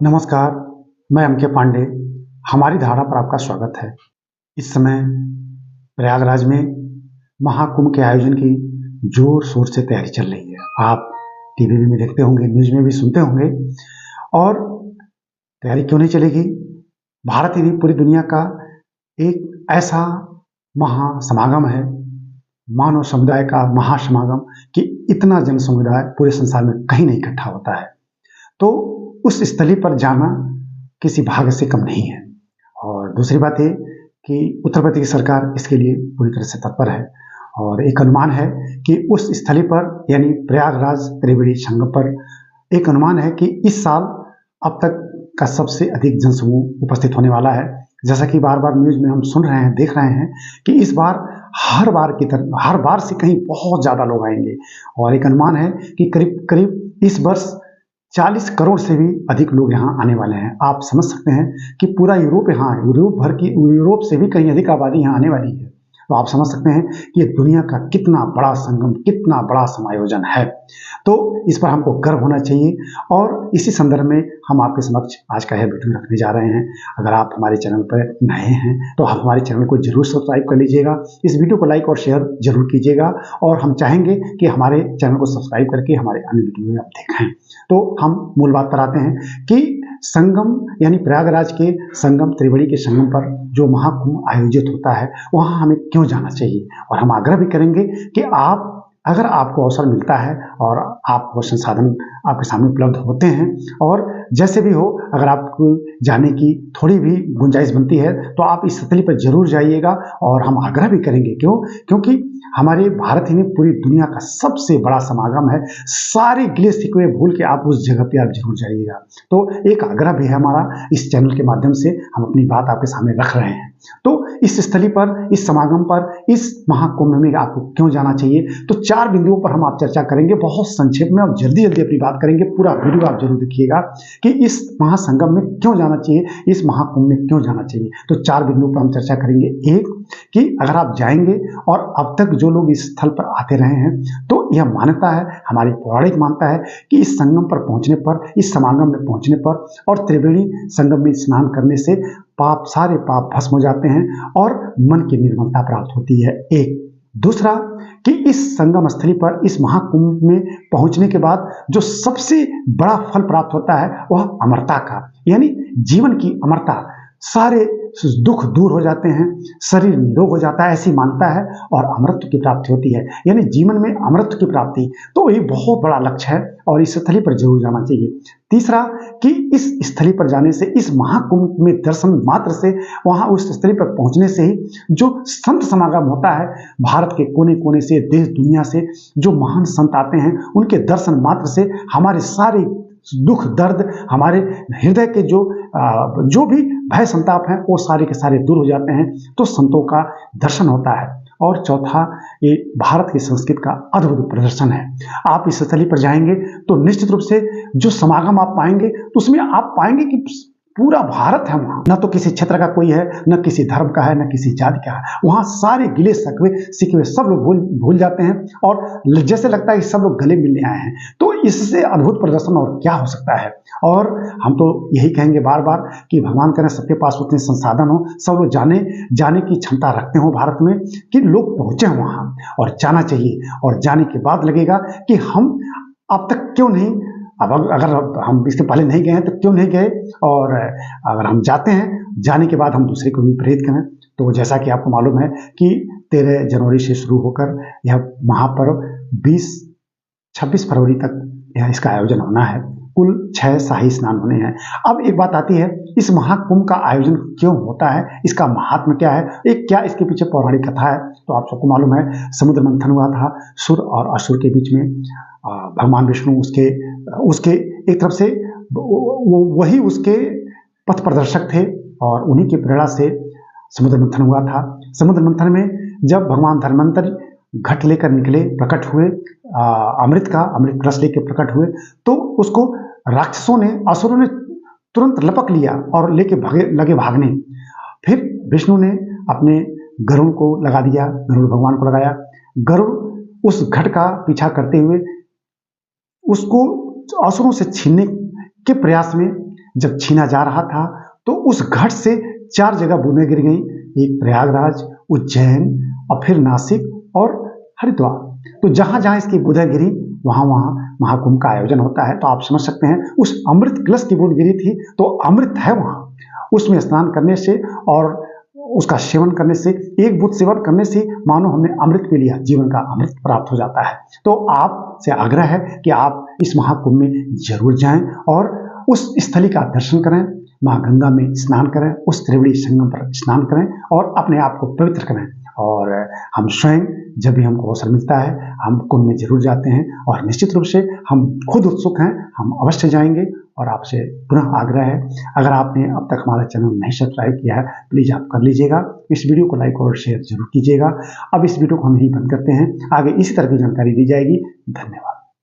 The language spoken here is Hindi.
नमस्कार, मैं एम के पांडे। हमारी धारा पर आपका स्वागत है। इस समय प्रयागराज में महाकुंभ के आयोजन की जोर शोर से तैयारी चल रही है। आप टीवी में देखते होंगे, न्यूज में भी सुनते होंगे। और तैयारी क्यों नहीं चलेगी? भारत ही नहीं, पूरी दुनिया का एक ऐसा महासमागम है, मानव समुदाय का महासमागम, कि इतना जन समुदाय पूरे संसार में कहीं नहीं इकट्ठा होता है। तो उस स्थली पर जाना किसी भाग्य से कम नहीं है। और दूसरी बात ये कि उत्तर प्रदेश की सरकार इसके लिए पूरी तरह से तत्पर है। और एक अनुमान है कि उस स्थली पर, यानी प्रयागराज त्रिवेणी संगम पर, एक अनुमान है कि इस साल अब तक का सबसे अधिक जनसमूह उपस्थित होने वाला है। जैसा कि बार बार न्यूज में हम सुन रहे हैं, देख रहे हैं कि इस बार हर बार की तरह, हर बार से कहीं बहुत ज्यादा लोग आएंगे। और एक अनुमान है कि करीब करीब इस वर्ष 40 करोड़ से भी अधिक लोग यहाँ आने वाले हैं। आप समझ सकते हैं कि पूरा यूरोप से भी कहीं अधिक आबादी यहाँ आने वाली है। तो आप समझ सकते हैं कि ये दुनिया का कितना बड़ा संगम, कितना बड़ा समायोजन है। तो इस पर हमको गर्व होना चाहिए। और इसी संदर्भ में हम आपके समक्ष आज का यह वीडियो रखने जा रहे हैं। अगर आप हमारे चैनल पर नए हैं तो आप हमारे चैनल को जरूर सब्सक्राइब कर लीजिएगा। इस वीडियो को लाइक और शेयर जरूर कीजिएगा। और हम चाहेंगे कि हमारे चैनल को सब्सक्राइब करके हमारे अन्य वीडियो आप देखें। तो हम मूल बात पर आते हैं कि संगम, यानी प्रयागराज के संगम, त्रिवेणी के संगम पर जो महाकुंभ आयोजित होता है, वहां हमें क्यों जाना चाहिए। और हम आग्रह भी करेंगे कि आप, अगर आपको अवसर मिलता है और आपको संसाधन आपके सामने उपलब्ध होते हैं, और जैसे भी हो, अगर आपको जाने की थोड़ी भी गुंजाइश बनती है तो आप इस स्थली पर जरूर जाइएगा। और हम आग्रह भी करेंगे, क्योंकि हमारे भारत ही नहीं, पूरी दुनिया का सबसे बड़ा समागम है। सारे गिले शिकवे भूल के आप उस जगह पे आप जरूर जाइएगा। तो एक आग्रह भी है हमारा, इस चैनल के माध्यम से हम अपनी बात आपके सामने रख रहे हैं। तो इस स्थली पर, इस समागम पर, इस महाकुंभ में आपको क्यों जाना चाहिए, तो 4 बिंदुओं पर हम आप चर्चा करेंगे, बहुत संक्षेप में। और जल्दी जल्दी अपनी बात करेंगे। पूरा वीडियो आप जरूर देखिएगा कि इस महासंगम में क्यों जाना चाहिए, इस महाकुंभ में क्यों जाना चाहिए। तो 4 बिंदुओं पर हम चर्चा करेंगे। एक, कि अगर आप जाएंगे, और अब तक जो लोग इस स्थल पर आते रहे हैं, तो यह मान्यता है, हमारी पौराणिक मान्यता है कि इस संगम पर पहुंचने पर, इस समागम में पहुंचने पर और त्रिवेणी संगम में स्नान करने से सारे पाप भस्म हो जाते हैं और मन की निर्मलता प्राप्त होती है। एक। दूसरा, कि इस संगम स्थली पर, इस महाकुंभ में पहुंचने के बाद जो सबसे बड़ा फल प्राप्त होता है वह अमरता का, यानी जीवन की अमरता। सारे दुख दूर हो जाते हैं, शरीर निरोग हो जाता है, ऐसी मानता है, और अमृत की प्राप्ति होती है, यानी जीवन में अमृत की प्राप्ति। तो ये बहुत बड़ा लक्ष्य है और इस स्थली पर जरूर जाना चाहिए। तीसरा, कि इस स्थली पर जाने से, इस महाकुंभ में दर्शन मात्र से, वहां उस स्थली पर पहुंचने से ही जो संत समागम होता है, भारत के कोने कोने से, देश दुनिया से जो महान संत आते हैं, उनके दर्शन मात्र से हमारे सारे दुख दर्द, हमारे हृदय के जो भी भय संताप हैं, वो सारे के सारे दूर हो जाते हैं। तो संतों का दर्शन होता है। और चौथा, ये भारत की संस्कृति का अद्भुत प्रदर्शन है। आप इस स्थली पर जाएंगे तो निश्चित रूप से जो समागम आप पाएंगे, तो उसमें आप पाएंगे कि पूरा भारत है वहां। न तो किसी क्षेत्र का कोई है, न किसी धर्म का है, न किसी जाति का है। वहां सारे गिले शिकवे सब लोग भूल जाते हैं, और जैसे लगता है कि सब लोग गले मिलने आए हैं। तो इससे अद्भुत प्रदर्शन और क्या हो सकता है। और हम तो यही कहेंगे बार बार कि भगवान करे सबके पास उतने संसाधन हो, सब लोग जाने की क्षमता रखते हो भारत में, कि लोग पहुंचे वहां। और जाना चाहिए। और जाने के बाद लगेगा कि हम अब तक क्यों नहीं, अब अगर हम इसके पहले नहीं गए हैं तो क्यों नहीं गए, और अगर हम जाते हैं, जाने के बाद हम दूसरे को भी प्रेरित करें। तो जैसा कि आपको मालूम है कि 13 जनवरी से शुरू होकर यह महापर्व 26 फरवरी तक इसका आयोजन होना है। कुल 6 शाही स्नान होने हैं। अब एक बात आती है, इस महाकुंभ का आयोजन क्यों होता है, इसका महात्म्य क्या है, क्या इसके पीछे पौराणिक कथा है। तो आप सबको मालूम है, समुद्र मंथन हुआ था सुर और असुर के बीच में। भगवान विष्णु उसके एक तरफ से वही उसके पथ प्रदर्शक थे, और उन्हीं की प्रेरणा से समुद्र मंथन हुआ था। समुद्र मंथन में जब भगवान धन्वंतरि घट लेकर निकले, प्रकट हुए, अमृत कलश लेकर प्रकट हुए, तो उसको असुरों ने तुरंत लपक लिया और लेके लगे भागने। फिर विष्णु ने अपने गरुड़ को लगा दिया, गरुड़ भगवान को लगाया। गरुड़ उस घट का पीछा करते हुए उसको असुरों से छीनने के प्रयास में जब छीना जा रहा था तो उस घट से 4 जगह बूंदें गिर गईं, एक प्रयागराज, उज्जैन और फिर नासिक और हरिद्वार। तो जहां जहां इसकी बूंदें गिरी वहां वहां महाकुंभ का आयोजन होता है। तो आप समझ सकते हैं उस अमृत कलश की बूंद गिरी थी तो अमृत है वहां, उसमें स्नान करने से और उसका सेवन करने से, एक बूंद सेवन करने से मानो हमने अमृत पी लिया, जीवन का अमृत प्राप्त हो जाता है। तो आपसे आग्रह है कि आप इस महाकुंभ में जरूर जाएं और उस स्थली का दर्शन करें, माँ गंगा में स्नान करें, उस त्रिवेणी संगम पर स्नान करें और अपने आप को पवित्र करें। और हम स्वयं जब भी हमको अवसर मिलता है हम कुंभ में जरूर जाते हैं और निश्चित रूप से हम खुद उत्सुक हैं, हम अवश्य जाएंगे। और आपसे पुनः आग्रह है, अगर आपने अब तक हमारा चैनल नहीं सब्सक्राइब किया है प्लीज़ आप कर लीजिएगा, इस वीडियो को लाइक और शेयर जरूर कीजिएगा। अब इस वीडियो को हम यहीं बंद करते हैं, आगे इसी तरह की जानकारी दी जाएगी। धन्यवाद।